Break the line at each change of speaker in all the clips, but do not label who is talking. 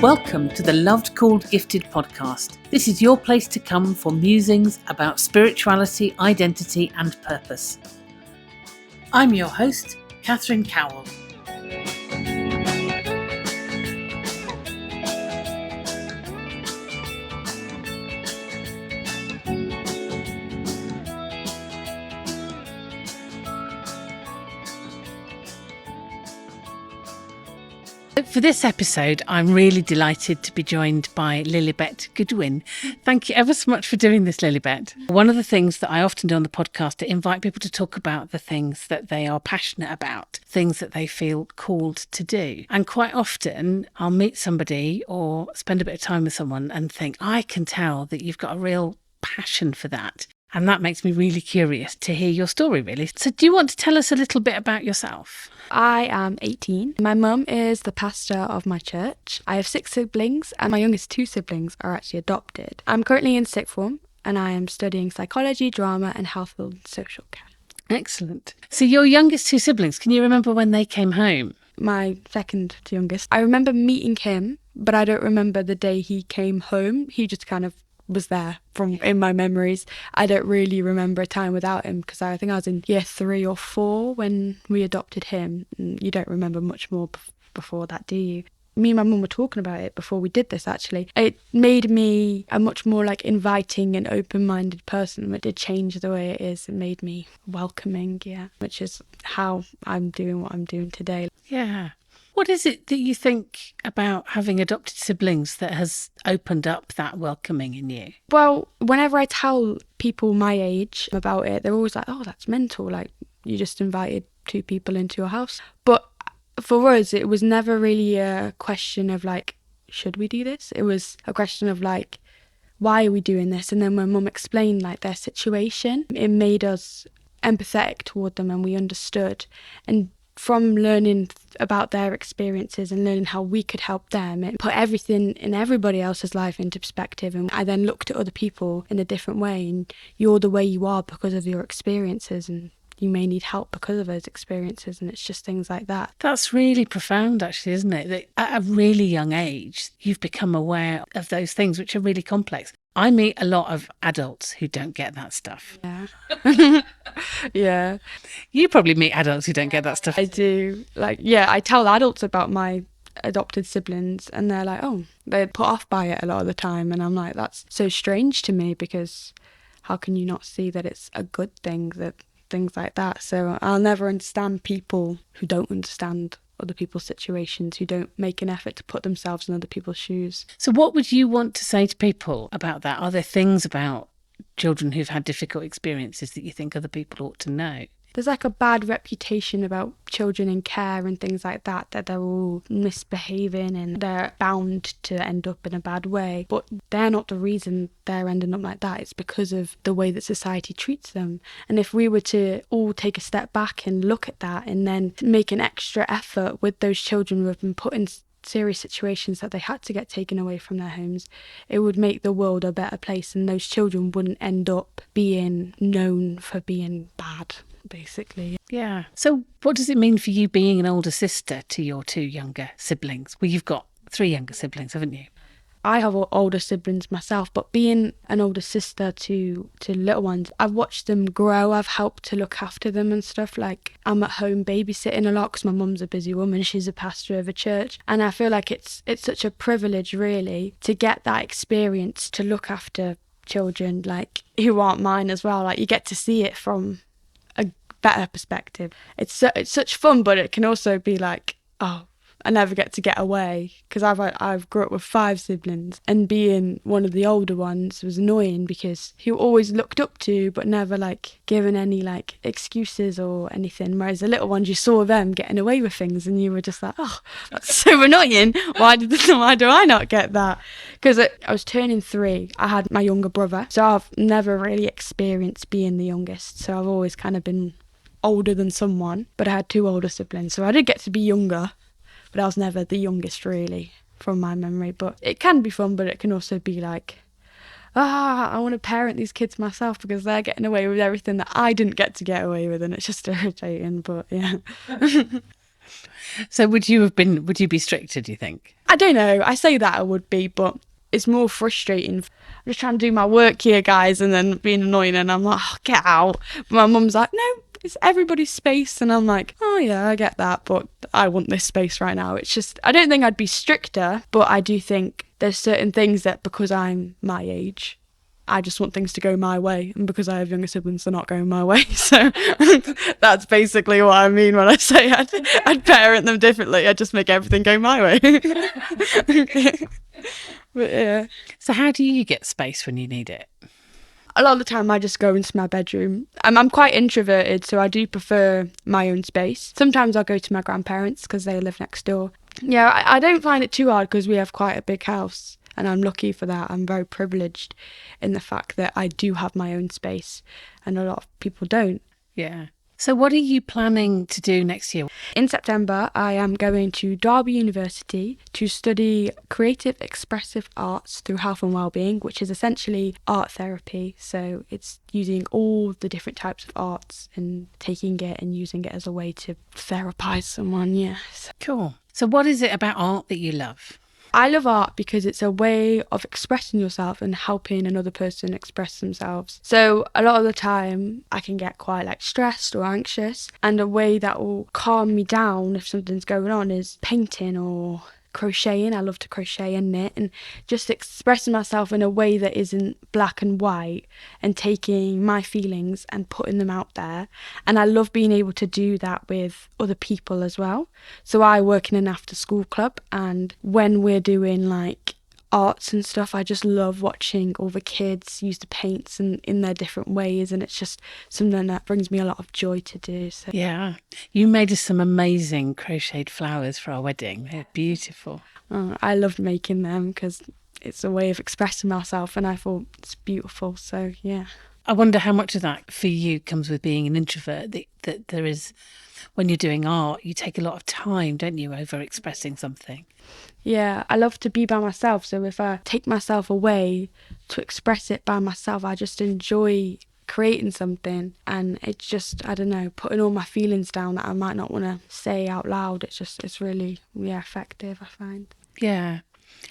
Welcome to the Loved Called Gifted podcast. This is your place to come for musings about spirituality, identity and purpose. I'm your host, Catherine Cowell. For this episode, I'm really delighted to be joined by Lillibet Goodwin. Thank you ever so much for doing this, Lillibet. One of the things that I often do on the podcast to invite people to talk about the things that they are passionate about, things that they feel called to do. And quite often I'll meet somebody or spend a bit of time with someone and think, I can tell that you've got a real passion for that. And that makes me really curious to hear your story, really. So do you want to tell us a little bit about yourself?
I am 18. My mum is the pastor of my church. I have 6 siblings and my youngest 2 siblings are actually adopted. I'm currently in sixth form and I am studying psychology, drama and health and social care.
Excellent. So your youngest 2 siblings, can you remember when they came home?
My second youngest, I remember meeting him, but I don't remember the day he came home. He just kind of was there in my memories. I don't really remember a time without him because I think I was in year 3 or 4 when we adopted him. You don't remember much more before that, do you? Me and my mum were talking about it before we did this, actually. It made me a much more inviting and open-minded person. It did change the way it is. It made me welcoming, which is how I'm doing what I'm doing today.
Yeah. What is it that you think about having adopted siblings that has opened up that welcoming in you?
Well, whenever I tell people my age about it, they're always like, oh, that's mental. You just invited 2 people into your house. But for us, it was never really a question of should we do this? It was a question of why are we doing this? And then when Mum explained their situation, it made us empathetic toward them and we understood. And from learning about their experiences and learning how we could help them, it put everything in everybody else's life into perspective. And I then looked at other people in a different way. And you're the way you are because of your experiences, and you may need help because of those experiences. And it's just things like that.
That's really profound, actually, isn't it? That at a really young age, you've become aware of those things which are really complex. I meet a lot of adults who don't get that stuff.
Yeah. Yeah.
You probably meet adults who don't get that stuff.
I do. I tell adults about my adopted siblings and they're like, oh, they're put off by it a lot of the time. And I'm like, that's so strange to me because how can you not see that it's a good thing, that things like that? So I'll never understand people who don't understand other people's situations, who don't make an effort to put themselves in other people's shoes.
So what would you want to say to people about that? Are there things about children who've had difficult experiences that you think other people ought to know?
There's a bad reputation about children in care and things like that they're all misbehaving and they're bound to end up in a bad way. But they're not the reason they're ending up like that. It's because of the way that society treats them. And if we were to all take a step back and look at that and then make an extra effort with those children who have been put in serious situations that they had to get taken away from their homes, it would make the world a better place and those children wouldn't end up being known for being bad, basically.
Yeah. So what does it mean for you being an older sister to your 2 younger siblings? Well, you've got 3 younger siblings, haven't you?
I have older siblings myself, but being an older sister to little ones, I've watched them grow. I've helped to look after them and stuff. I'm at home babysitting a lot because my mum's a busy woman. She's a pastor of a church. And I feel like it's such a privilege, really, to get that experience to look after children who aren't mine as well. You get to see it from a better perspective. It's such fun, but it can also be oh, I never get to get away because I've grew up with 5 siblings and being one of the older ones was annoying because you always looked up to but never given any excuses or anything, whereas the little ones, you saw them getting away with things and you were just oh, that's so annoying. Why do I not get that? Because I was turning 3, I had my younger brother, so I've never really experienced being the youngest, so I've always kind of been older than someone, but I had 2 older siblings, so I did get to be younger. But I was never the youngest, really, from my memory. But it can be fun, but it can also be I want to parent these kids myself because they're getting away with everything that I didn't get to get away with, and it's just irritating, but yeah.
So would you be stricter, do you think?
I don't know. I say that I would be, but it's more frustrating. I'm just trying to do my work here, guys, and then being annoying, and I'm like, oh, get out. But my mum's like, no, it's everybody's space. And I'm like, oh yeah, I get that, but I want this space right now. It's just, I don't think I'd be stricter, but I do think there's certain things that because I'm my age, I just want things to go my way. And because I have younger siblings, they're not going my way. So that's basically what I mean when I say I'd parent them differently. I'd just make everything go my way. But yeah.
So how do you get space when you need it?
A lot of the time I just go into my bedroom. I'm quite introverted, so I do prefer my own space. Sometimes I'll go to my grandparents because they live next door. Yeah, I don't find it too hard because we have quite a big house. And I'm lucky for that. I'm very privileged in the fact that I do have my own space and a lot of people don't.
Yeah. So what are you planning to do next year?
In September, I am going to Derby University to study creative expressive arts through health and wellbeing, which is essentially art therapy. So it's using all the different types of arts and taking it and using it as a way to therapize someone, yes.
Cool. So what is it about art that you love?
I love art because it's a way of expressing yourself and helping another person express themselves. So a lot of the time I can get quite stressed or anxious, and a way that will calm me down if something's going on is painting or crocheting. I love to crochet and knit, and just expressing myself in a way that isn't black and white and taking my feelings and putting them out there. And I love being able to do that with other people as well. So I work in an after school club, and when we're doing arts and stuff, I just love watching all the kids use the paints and in their different ways, and it's just something that brings me a lot of joy to do. So.
Yeah, you made us some amazing crocheted flowers for our wedding. They're beautiful.
I loved making them because it's a way of expressing myself, and I thought it's beautiful. So yeah,
I wonder how much of that for you comes with being an introvert, that there is, when you're doing art, you take a lot of time, don't you, over expressing something?
Yeah, I love to be by myself. So if I take myself away to express it by myself, I just enjoy creating something. And it's just, I don't know, putting all my feelings down that I might not want to say out loud. It's really, effective, I find.
Yeah.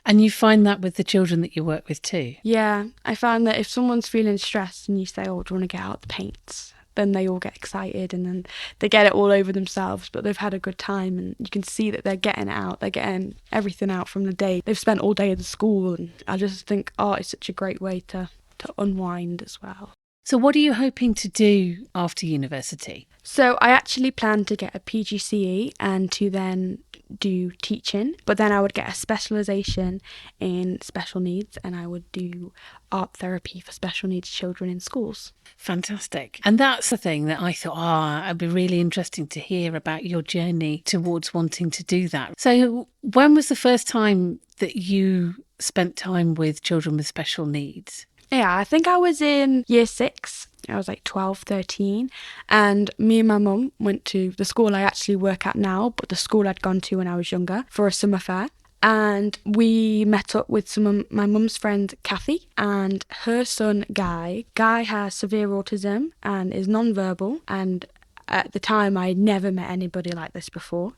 And you find that with the children that you work with too?
Yeah, I find that if someone's feeling stressed and you say, oh, do you want to get out the paints? Then they all get excited and then they get it all over themselves, but they've had a good time and you can see that they're getting it out. They're getting everything out from the day. They've spent all day at the school, and I just think art is such a great way to unwind as well.
So what are you hoping to do after university?
So I actually plan to get a PGCE and to then do teaching, but then I would get a specialisation in special needs and I would do art therapy for special needs children in schools.
Fantastic. And that's the thing that I thought, it'd be really interesting to hear about your journey towards wanting to do that. So when was the first time that you spent time with children with special needs?
Yeah, I think I was in year 6. I was 12, 13, and me and my mum went to the school I actually work at now, but the school I'd gone to when I was younger for a summer fair. And we met up with some of my mum's friend Kathy and her son Guy. Guy has severe autism and is non-verbal, and at the time I had never met anybody like this before.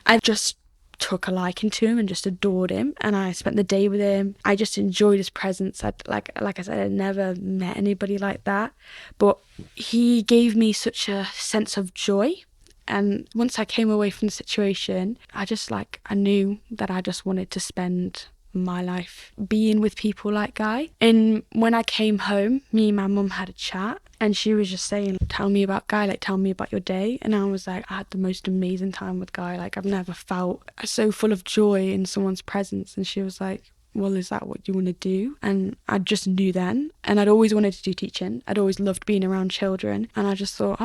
I just took a liking to him and just adored him, and I spent the day with him. I just enjoyed his presence. Like I said, I'd never met anybody like that, but he gave me such a sense of joy. And once I came away from the situation, I knew that I just wanted to spend my life being with people like Guy. And when I came home, me and my mum had a chat, and she was just saying, tell me about Guy, tell me about your day. And I was like, I had the most amazing time with Guy. I've never felt so full of joy in someone's presence. And she was like, well, is that what you want to do? And I just knew then. And I'd always wanted to do teaching. I'd always loved being around children. And I just thought,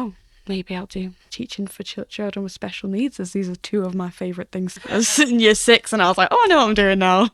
maybe I'll do teaching for children with special needs, as these are two of my favourite things. I was in year 6 and I was like, I know what I'm doing now.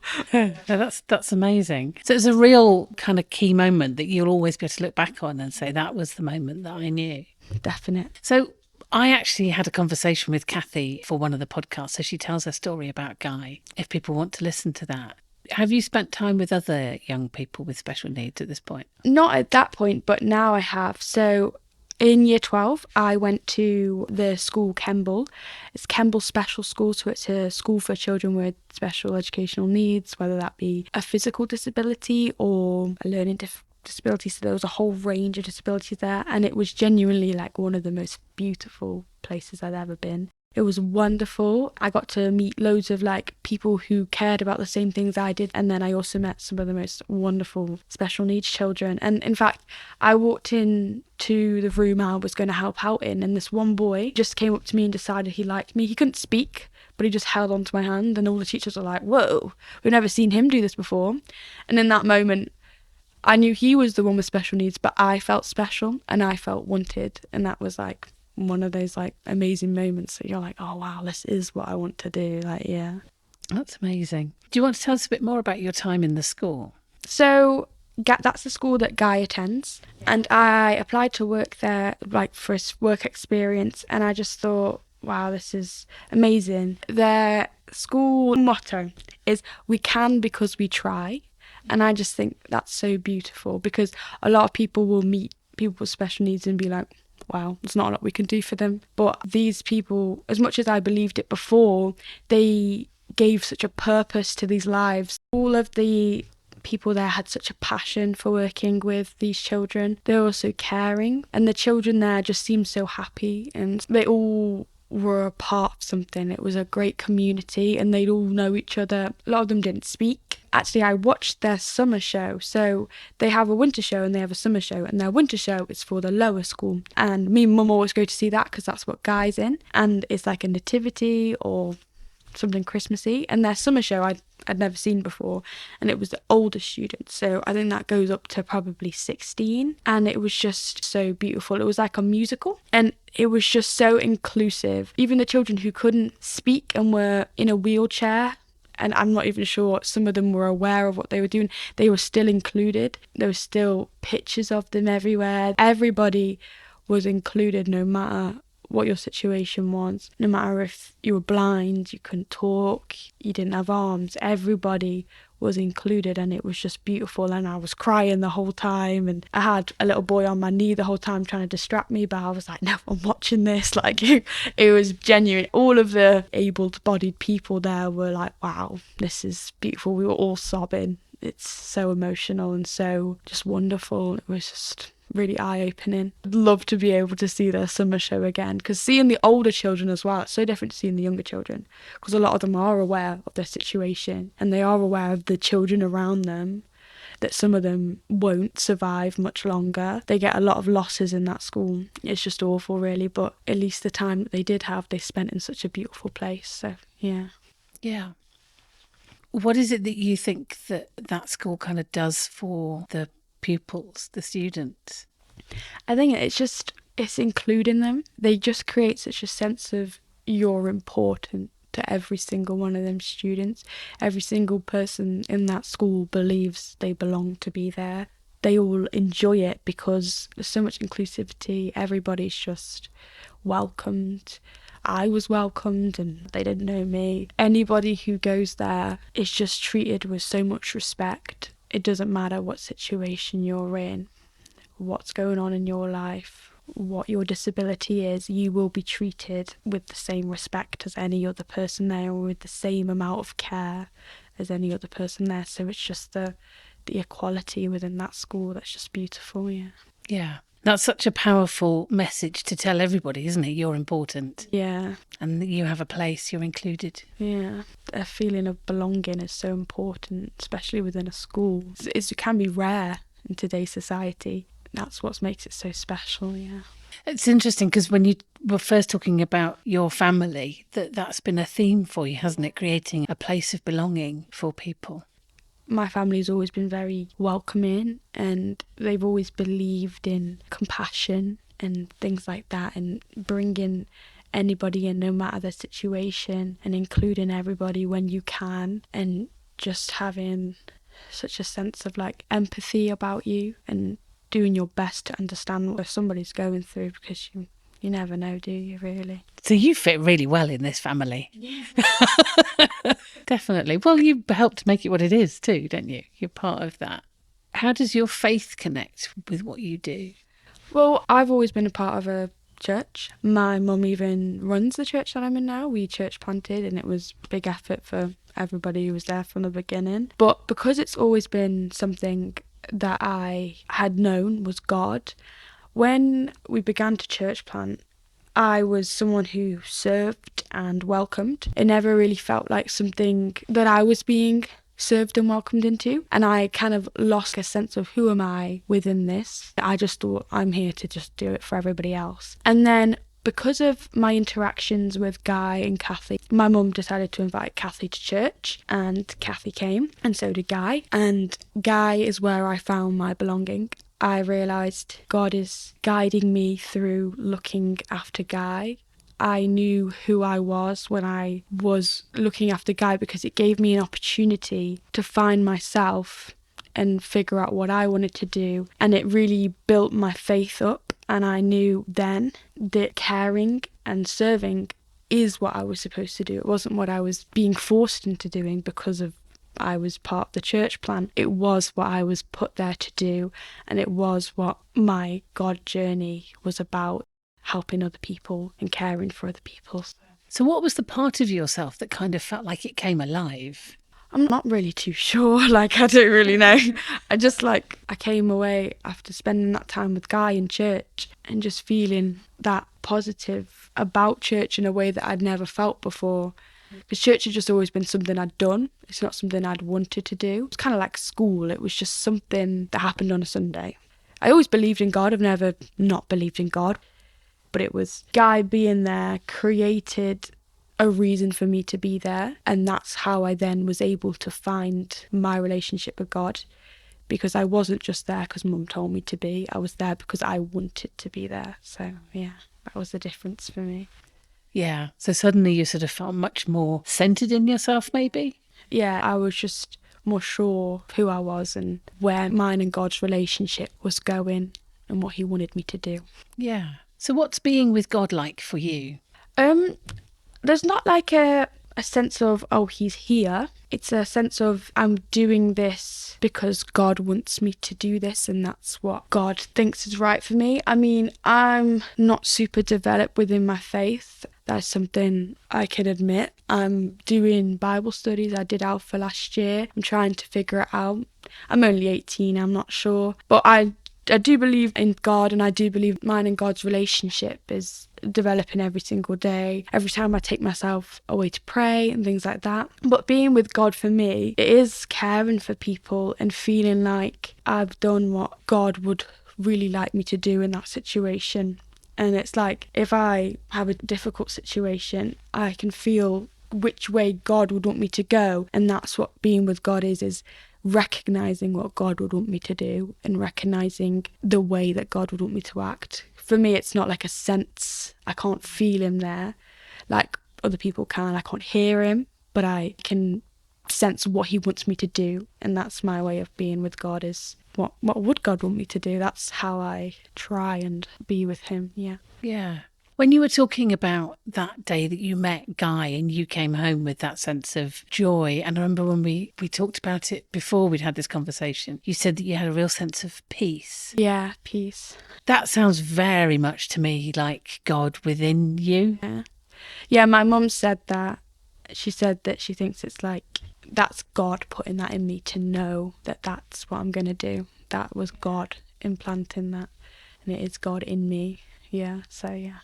That's amazing. So it's a real kind of key moment that you'll always be able to look back on and say, that was the moment that I knew.
Definite.
So I actually had a conversation with Kathy for one of the podcasts. So she tells her story about Guy, if people want to listen to that. Have you spent time with other young people with special needs at this point?
Not at that point, but now I have. So In year 12, I went to the school Kemble. It's Kemble Special School, so it's a school for children with special educational needs, whether that be a physical disability or a learning disability. So there was a whole range of disabilities there, and it was genuinely like one of the most beautiful places I'd ever been. It was wonderful. I got to meet loads of like people who cared about the same things I did. And then I also met some of the most wonderful special needs children. And in fact, I walked in to the room I was going to help out in, and this one boy just came up to me and decided he liked me. He couldn't speak, but he just held onto my hand, and all the teachers were like, whoa, we've never seen him do this before. And in that moment, I knew he was the one with special needs, but I felt special and I felt wanted. And that was like one of those like amazing moments that you're like, oh wow, this is what I want to do. Like, yeah.
That's amazing. Do you want to tell us a bit more about your time in the school?
So that's the school that Guy attends, and I applied to work there like for his work experience, and I just thought, wow, this is amazing. Their school motto is "We can because we try." And I just think that's so beautiful, because a lot of people will meet people with special needs and be like, wow, there's not a lot we can do for them. But these people, as much as I believed it before, they gave such a purpose to these lives. All of the people there had such a passion for working with these children. They were so caring, and the children there just seemed so happy, and they all were a part of something. It was a great community, and they'd all know each other. A lot of them didn't speak. Actually, I watched their summer show. So they have a winter show and they have a summer show, and their winter show is for the lower school. And me and Mum always go to see that because that's what Guy's in. And it's like a nativity or something Christmassy. And their summer show I'd never seen before, and it was the older students. So I think that goes up to probably 16. And it was just so beautiful. It was like a musical, and it was just so inclusive. Even the children who couldn't speak and were in a wheelchair, and I'm not even sure some of them were aware of what they were doing, they were still included. There were still pictures of them everywhere. Everybody was included, no matter what your situation was. No matter if you were blind, you couldn't talk, you didn't have arms, everybody was included, and it was just beautiful. And I was crying the whole time, and I had a little boy on my knee the whole time trying to distract me, but I was like, no, I'm watching this. Like, it was genuine. All of the able-bodied people there were like, wow, this is beautiful. We were all sobbing. It's so emotional and so just wonderful. It was just really eye-opening. I'd love to be able to see their summer show again, because seeing the older children as well, it's so different to seeing the younger children, because a lot of them are aware of their situation and they are aware of the children around them, that some of them won't survive much longer. They get a lot of losses in that school. It's just awful, really, but at least the time that they did have, they spent in such a beautiful place. So yeah.
What is it that you think that school kind of does for the pupils, the students?
I think it's including them. They just create such a sense of you're important to every single one of them students. Every single person in that school believes they belong to be there. They all enjoy it because there's so much inclusivity. Everybody's just welcomed. I was welcomed and they didn't know me. Anybody who goes there is just treated with so much respect. It doesn't matter what situation you're in, what's going on in your life, what your disability is, you will be treated with the same respect as any other person there, or with the same amount of care as any other person there. So it's just the equality within that school that's just beautiful.
Yeah. That's such a powerful message to tell everybody, isn't it? You're important.
Yeah.
And you have a place, you're included.
Yeah. A feeling of belonging is so important, especially within a school. It can be rare in today's society. That's what makes it so special, yeah.
It's interesting because when you were first talking about your family, that's been a theme for you, hasn't it? Creating a place of belonging for people.
My family's always been very welcoming, and they've always believed in compassion and things like that, and bringing anybody in no matter the situation, and including everybody when you can, and just having such a sense of like empathy about you and doing your best to understand what somebody's going through, because you never know, do you, really?
So you fit really well in this family.
Yeah.
Definitely. Well, you helped make it what it is too, don't you? You're part of that. How does your faith connect with what you do?
Well, I've always been a part of a church. My mum even runs the church that I'm in now. We church planted, and it was a big effort for everybody who was there from the beginning. But because it's always been something that I had known was God, when we began to church plant, I was someone who served and welcomed. It never really felt like something that I was being served and welcomed into, and I kind of lost a sense of who am I within this. I just thought I'm here to just do it for everybody else. And then because of my interactions with Guy and Kathy, my mum decided to invite Kathy to church, and Kathy came, and so did Guy. And Guy is where I found my belonging. I realised God is guiding me through looking after Guy. I knew who I was when I was looking after Guy, because it gave me an opportunity to find myself and figure out what I wanted to do. And it really built my faith up. And I knew then that caring and serving is what I was supposed to do. It wasn't what I was being forced into doing because of I was part of the church plan. It was what I was put there to do, and it was what my God journey was about, helping other people and caring for other people.
So what was the part of yourself that kind of felt like it came alive?
I'm not really too sure, I don't really know. I came away after spending that time with Guy in church and just feeling that positive about church in a way that I'd never felt before. Because church had just always been something I'd done. It's not something I'd wanted to do. It's kind of like school. It was just something that happened on a Sunday. I always believed in God. I've never not believed in God. But it was Guy being there created a reason for me to be there. And that's how I then was able to find my relationship with God. Because I wasn't just there because Mum told me to be. I was there because I wanted to be there. So, yeah, that was the difference for me.
Yeah. So suddenly you sort of felt much more centred in yourself, maybe?
Yeah, I was just more sure of who I was and where mine and God's relationship was going and what he wanted me to do.
Yeah. So what's being with God like for you?
There's not like a sense of, oh, he's here. It's a sense of I'm doing this because God wants me to do this, and that's what God thinks is right for me. I mean, I'm not super developed within my faith. That's something I can admit. I'm doing Bible studies. I did Alpha last year. I'm trying to figure it out. I'm only 18, I'm not sure. But I do believe in God, and I do believe mine and God's relationship is developing every single day. Every time I take myself away to pray and things like that. But being with God for me, it is caring for people and feeling like I've done what God would really like me to do in that situation. And it's like if I have a difficult situation, I can feel which way God would want me to go. And that's what being with God is recognising what God would want me to do and recognising the way that God would want me to act. For me, it's not like a sense. I can't feel him there like other people can. I can't hear him, but I can sense what he wants me to do. And that's my way of being with God, is what would God want me to do? That's how I try and be with him.
Yeah. When you were talking about that day that you met Guy and you came home with that sense of joy, and I remember when we talked about it before we'd had this conversation, you said that you had a real sense of peace.
Yeah, peace.
That sounds very much to me like God within you.
Yeah, my mum said that. She said that she thinks it's like, that's God putting that in me to know that that's what I'm going to do. That was God implanting that, and it is God in me. Yeah, so yeah.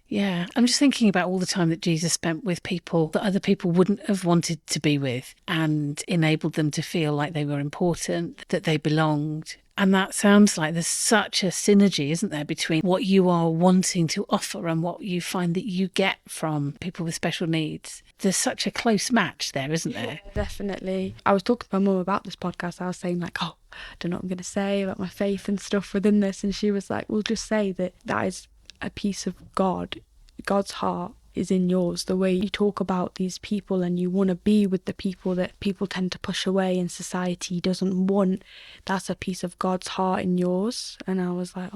Yeah, I'm just thinking about all the time that Jesus spent with people that other people wouldn't have wanted to be with, and enabled them to feel like they were important, that they belonged. And that sounds like there's such a synergy, isn't there, between what you are wanting to offer and what you find that you get from people with special needs. There's such a close match there, isn't there?
Yeah, definitely. I was talking to my mum about this podcast. I was saying like, I don't know what I'm going to say about my faith and stuff within this. And she was like, well, just say that is a piece of God. God's heart is in yours. The way you talk about these people and you want to be with the people that people tend to push away and society doesn't want, that's a piece of God's heart in yours. And I was like,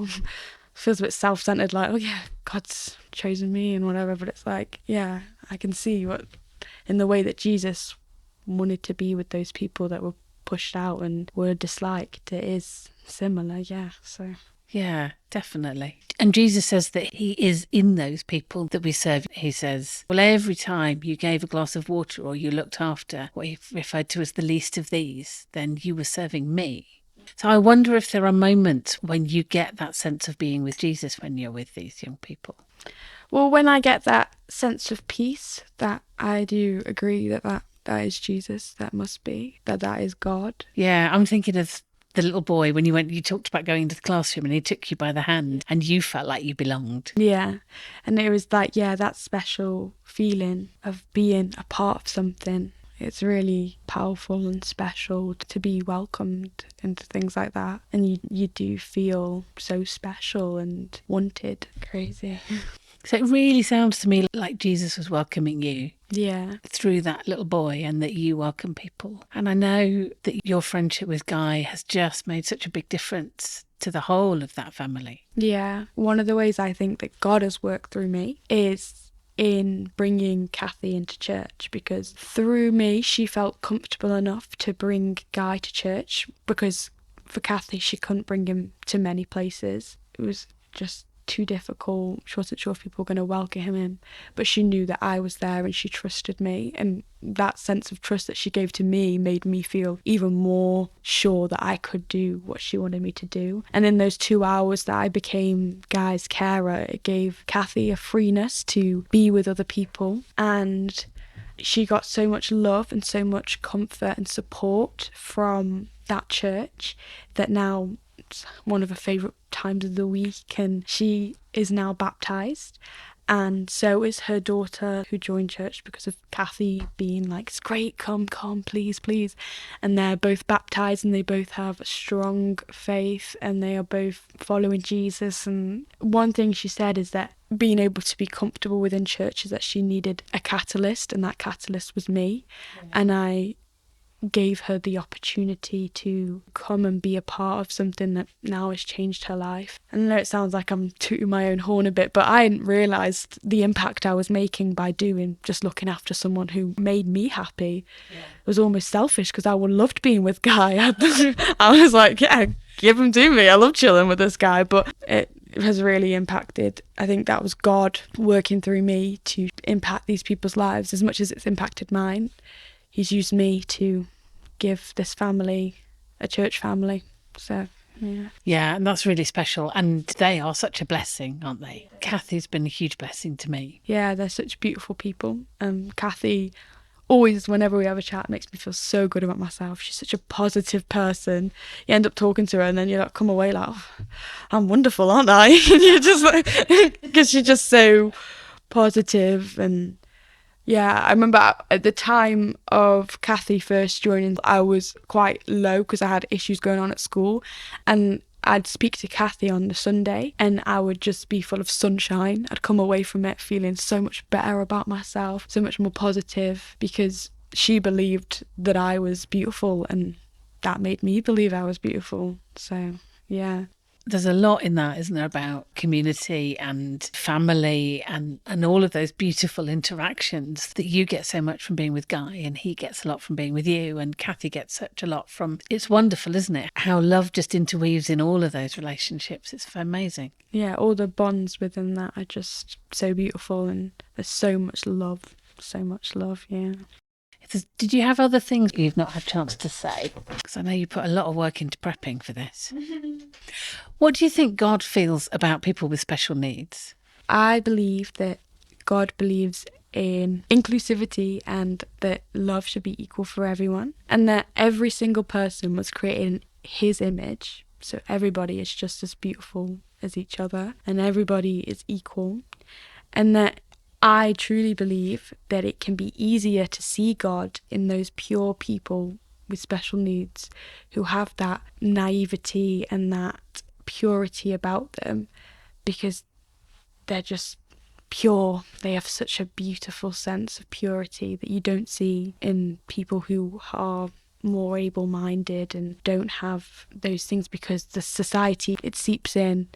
feels a bit self-centered, like, oh yeah, God's chosen me and whatever. But it's like, yeah, I can see what in the way that Jesus wanted to be with those people that were pushed out and were disliked. It is similar, yeah. So
Yeah, definitely. And Jesus says that he is in those people that we serve. He says, well, every time you gave a glass of water or you looked after what he referred to as the least of these, then you were serving me. So I wonder if there are moments when you get that sense of being with Jesus when you're with these young people.
Well, when I get that sense of peace, that I do agree that is Jesus, that must be, that is God.
Yeah, I'm thinking of the little boy when you talked about going to the classroom and he took you by the hand and you felt like you belonged.
Yeah, and it was like, that special feeling of being a part of something. It's really powerful and special to be welcomed into things like that. And you do feel so special and wanted. Crazy.
So it really sounds to me like Jesus was welcoming you.
Yeah.
Through that little boy, and that you welcome people. And I know that your friendship with Guy has just made such a big difference to the whole of that family.
Yeah. One of the ways I think that God has worked through me is in bringing Kathy into church, because through me she felt comfortable enough to bring Guy to church, because for Kathy she couldn't bring him to many places. It was just too difficult. She wasn't sure if people were going to welcome him in, but she knew that I was there and she trusted me, and that sense of trust that she gave to me made me feel even more sure that I could do what she wanted me to do. And in those 2 hours that I became Guy's carer, it gave Kathy a freeness to be with other people, and she got so much love and so much comfort and support from that church that now it's one of her favourite times of the week, and she is now baptised, and so is her daughter, who joined church because of Kathy being like, it's great, come, please, and they're both baptised and they both have a strong faith and they are both following Jesus. And one thing she said is that being able to be comfortable within church is that she needed a catalyst, and that catalyst was me. Yeah. And I gave her the opportunity to come and be a part of something that now has changed her life. And I know it sounds like I'm tooting my own horn a bit, but I hadn't realised the impact I was making by just looking after someone who made me happy. Yeah. It was almost selfish, because I loved being with Guy. I was like, yeah, give him to me. I love chilling with this guy. But it has really impacted. I think that was God working through me to impact these people's lives as much as it's impacted mine. He's used me to give this family a church family. So, yeah.
Yeah, and that's really special. And they are such a blessing, aren't they? Kathy's been a huge blessing to me.
Yeah, they're such beautiful people. Kathy always, whenever we have a chat, makes me feel so good about myself. She's such a positive person. You end up talking to her and then you come away like, oh, I'm wonderful, aren't I? You're just like, because she's just so positive. And yeah, I remember at the time of Kathy first joining, I was quite low because I had issues going on at school, and I'd speak to Kathy on the Sunday and I would just be full of sunshine. I'd come away from it feeling so much better about myself, so much more positive, because she believed that I was beautiful and that made me believe I was beautiful. So, yeah.
There's a lot in that, isn't there, about community and family and all of those beautiful interactions that you get so much from being with Guy, and he gets a lot from being with you, and Kathy gets such a lot from. It's wonderful, isn't it? How love just interweaves in all of those relationships. It's amazing.
Yeah, all the bonds within that are just so beautiful, and there's so much love, yeah.
Did you have other things you've not had a chance to say? Because I know you put a lot of work into prepping for this. What do you think God feels about people with special needs?
I believe that God believes in inclusivity and that love should be equal for everyone, and that every single person was created in his image. So everybody is just as beautiful as each other and everybody is equal. And that I truly believe that it can be easier to see God in those pure people with special needs who have that naivety and that purity about them, because they're just pure. They have such a beautiful sense of purity that you don't see in people who are more able-minded and don't have those things, because the society, it seeps in.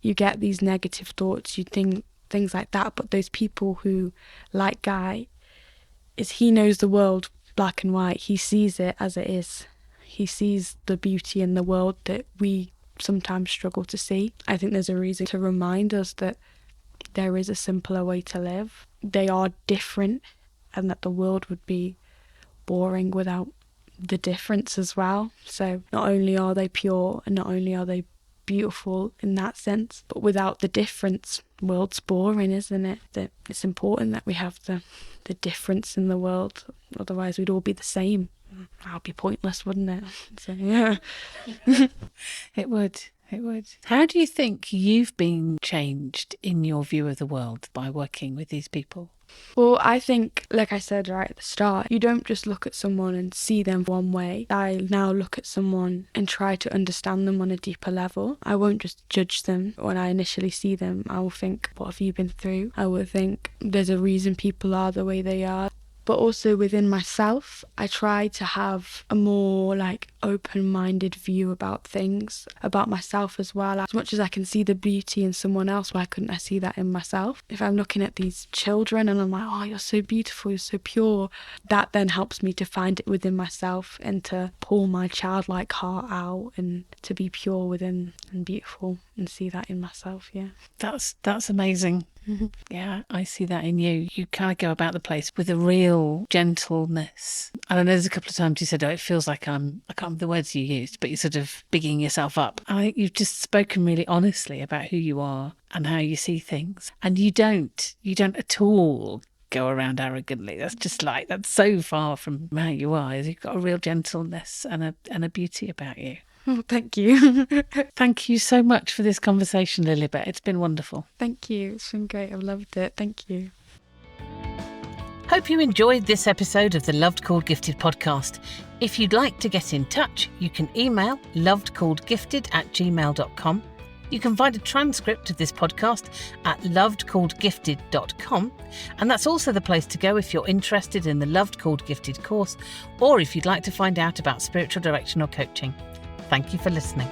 You get these negative thoughts, you think things like that. But those people who, like Guy, he knows the world black and white. He sees it as it is. He sees the beauty in the world that we sometimes struggle to see. I think there's a reason to remind us that there is a simpler way to live. They are different, and that the world would be boring without the difference as well. So not only are they pure and not only are they beautiful in that sense, but without the difference, the world's boring, isn't it? That it's important that we have the difference in the world, otherwise we'd all be the same. That would be pointless, wouldn't it? So yeah.
It would. How do you think you've been changed in your view of the world by working with these people?
Well, I think, like I said right at the start, you don't just look at someone and see them one way. I now look at someone and try to understand them on a deeper level. I won't just judge them when I initially see them. I will think, what have you been through? I will think, there's a reason people are the way they are. But also within myself, I try to have a more open-minded view about things, about myself as well. As much as I can see the beauty in someone else, why couldn't I see that in myself? If I'm looking at these children and I'm like, oh, you're so beautiful, you're so pure, that then helps me to find it within myself and to pull my childlike heart out and to be pure within and beautiful and see that in myself, yeah.
That's amazing. Yeah, I see that in you. You kind of go about the place with a real gentleness. And I know there's a couple of times you said, it feels like I can't remember the words you used, but you're sort of bigging yourself up. I think you've just spoken really honestly about who you are and how you see things. And you don't at all go around arrogantly. That's just that's so far from how you are. You've got a real gentleness and a beauty about you.
Oh, thank you.
Thank you so much for this conversation, Lillibet. It's been wonderful.
Thank you. It's been great. I've loved it. Thank you.
Hope you enjoyed this episode of the Loved Called Gifted podcast. If you'd like to get in touch, you can email lovedcalledgifted@gmail.com. You can find a transcript of this podcast at lovedcalledgifted.com. And that's also the place to go if you're interested in the Loved Called Gifted course, or if you'd like to find out about spiritual direction or coaching. Thank you for listening.